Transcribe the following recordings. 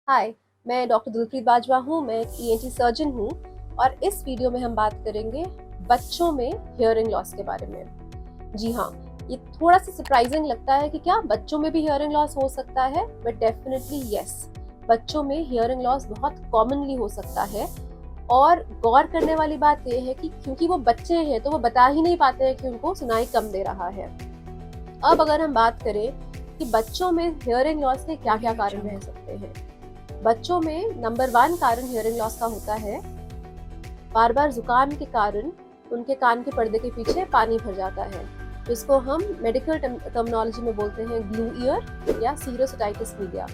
हाय, मैं डॉक्टर दिलप्रीत बाजवा हूँ। मैं एक ईएनटी सर्जन हूँ और इस वीडियो में हम बात करेंगे बच्चों में हियरिंग लॉस के बारे में। जी हाँ, ये थोड़ा सा सरप्राइजिंग लगता है कि क्या बच्चों में भी हियरिंग लॉस हो सकता है, बट डेफिनेटली यस, बच्चों में हियरिंग लॉस बहुत कॉमनली हो सकता है। और गौर करने वाली बात यह है कि क्योंकि वो बच्चे हैं तो वो बता ही नहीं पाते हैं कि उनको सुनाई कम दे रहा है। अब अगर हम बात करें कि बच्चों में हियरिंग लॉस के क्या क्या कारण रह सकते हैं, बच्चों में नंबर 1 कारण हियरिंग लॉस का होता है बार बार जुकाम के कारण उनके कान के पर्दे के पीछे पानी भर जाता है, जिसको हम मेडिकल टर्मिनोलॉजी में बोलते हैं ग्लू ईयर या serous otitis media.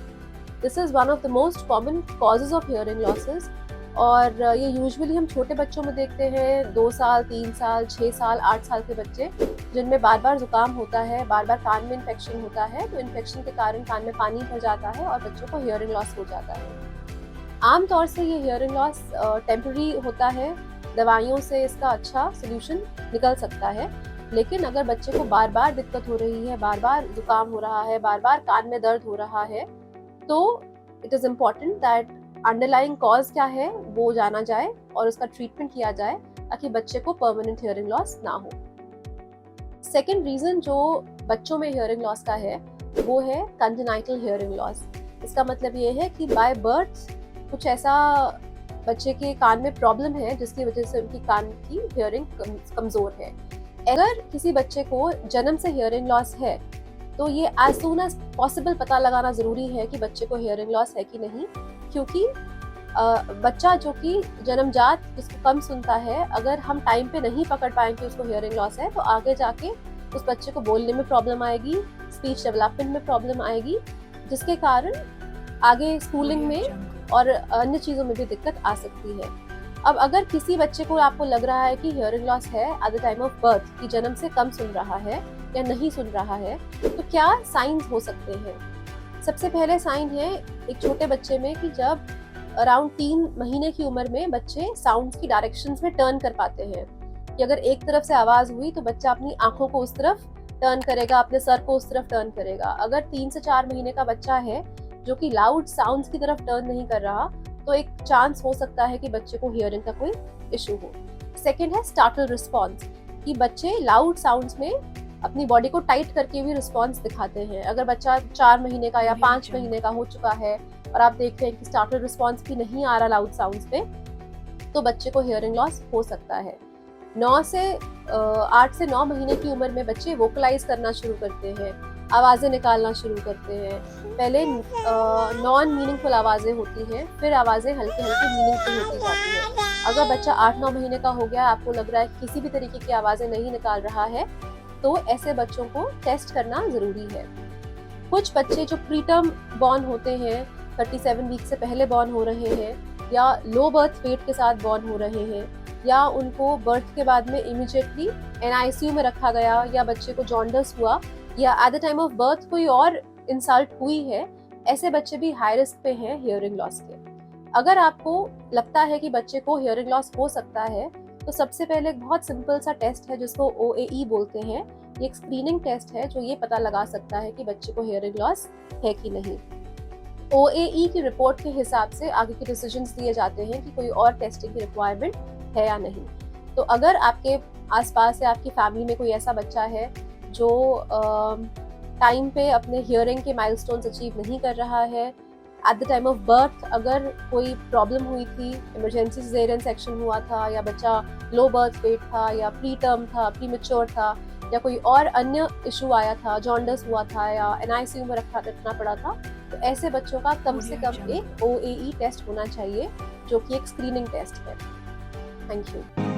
This is one of the most common causes of hearing losses और ये यूजुअली हम छोटे बच्चों में देखते हैं, 2 साल, 3 साल, 6 साल, 8 साल के बच्चे जिनमें बार बार जुकाम होता है, बार बार कान में इन्फेक्शन होता है, तो इन्फेक्शन के कारण कान में पानी भर जाता है और बच्चों को हियरिंग लॉस हो जाता है। आमतौर से ये हियरिंग लॉस टेम्पररी होता है, दवाइयों से इसका अच्छा सोल्यूशन निकल सकता है। लेकिन अगर बच्चे को बार बार दिक्कत हो रही है, बार बार जुकाम हो रहा है, बार बार कान में दर्द हो रहा है, तो it is important that underlying cause क्या है वो जाना जाए और उसका ट्रीटमेंट किया जाए ताकि बच्चे को परमानेंट हियरिंग लॉस ना हो। सेकेंड रीजन जो बच्चों में हियरिंग लॉस का है वो है कंजेनाइटल हियरिंग लॉस। इसका मतलब ये है कि बाय बर्थ कुछ ऐसा बच्चे के कान में प्रॉब्लम है जिसकी वजह से उनकी कान की हियरिंग कमजोर है। अगर किसी बच्चे को जन्म से हियरिंग लॉस है तो ये एज सून एज पॉसिबल पता लगाना जरूरी है कि बच्चे को हियरिंग लॉस है कि नहीं, क्योंकि बच्चा जो कि जन्मजात जिसको कम सुनता है, अगर हम टाइम पे नहीं पकड़ पाएंगे उसको हियरिंग लॉस है तो आगे जाके उस बच्चे को बोलने में प्रॉब्लम आएगी, स्पीच डेवलपमेंट में प्रॉब्लम आएगी, जिसके कारण आगे स्कूलिंग में और अन्य चीज़ों में भी दिक्कत आ सकती है। अब अगर किसी बच्चे को आपको लग रहा है कि हियरिंग लॉस है at the time of birth, कि जन्म से कम सुन रहा है या नहीं सुन रहा है, तो क्या साइंस हो सकते हैं? सबसे पहले साइन है एक छोटे बच्चे में कि जब अराउंड 3 महीने की उम्र में बच्चे साउंड्स की डायरेक्शंस में टर्न कर पाते हैं, कि अगर एक तरफ से आवाज हुई तो बच्चा अपनी आंखों को उस तरफ टर्न करेगा, अपने सर को उस तरफ टर्न करेगा। अगर 3 से 4 महीने का बच्चा है जो कि लाउड साउंड्स की तरफ टर्न नहीं कर रहा, तो एक चांस हो सकता है कि बच्चे को हियरिंग का कोई इशू हो। सेकेंड है स्टार्टल रिस्पॉन्स, कि बच्चे लाउड साउंड्स में अपनी बॉडी को टाइट करके भी रिस्पॉन्स दिखाते हैं। अगर बच्चा 4 महीने का या 5 महीने का हो चुका है और आप देख रहे हैं कि स्टार्टल रिस्पॉन्स भी नहीं आ रहा लाउड साउंड्स पे, तो बच्चे को हियरिंग लॉस हो सकता है। 8 से 9 महीने की उम्र में बच्चे वोकलाइज करना शुरू करते हैं, आवाज़ें निकालना शुरू करते हैं। पहले नॉन मीनिंगफुल आवाज़ें होती हैं, फिर आवाज़ें हल्की हल्की मीनिंगफुल होती जाती हैं। अगर बच्चा 8-9 महीने का हो गया, आपको लग रहा है कि किसी भी तरीके की आवाज़ें नहीं निकाल रहा है, तो ऐसे बच्चों को टेस्ट करना ज़रूरी है। कुछ बच्चे जो प्रीटर्म बॉर्न होते हैं, 37 वीक से पहले बॉर्न हो रहे हैं, या लो बर्थ वेट के साथ बॉर्न हो रहे हैं, या उनको बर्थ के बाद में इमीडिएटली एनआईसीयू में रखा गया, या बच्चे को जॉन्डिस हुआ, या at the time of birth कोई और इंसल्ट हुई है, ऐसे बच्चे भी हाई रिस्क पे हैं हियरिंग लॉस के। अगर आपको लगता है कि बच्चे को हियरिंग लॉस हो सकता है, तो सबसे पहले एक बहुत सिंपल सा टेस्ट है जिसको OAE बोलते हैं। ये एक स्क्रीनिंग टेस्ट है जो ये पता लगा सकता है कि बच्चे को हियरिंग लॉस है कि नहीं। OAE की रिपोर्ट के हिसाब से आगे के डिसीजंस दिए जाते हैं कि कोई और टेस्टिंग की रिक्वायरमेंट है या नहीं। तो अगर आपके आसपास या आपकी फैमिली में कोई ऐसा बच्चा है जो टाइम पे अपने हियरिंग के माइलस्टोन्स अचीव नहीं कर रहा है, at the time of birth अगर कोई प्रॉब्लम हुई थी, इमरजेंसी सिजेरियन सेक्शन हुआ था, या बच्चा लो बर्थ वेट था, या प्री टर्म था, प्री मैच्योर था, या कोई और अन्य इशू आया था, जॉन्डिस हुआ था, या एनआईसीयू में रखना पड़ा था, तो ऐसे बच्चों का कम से कम एक OAE टेस्ट होना चाहिए जो कि एक स्क्रीनिंग टेस्ट है। Thank you.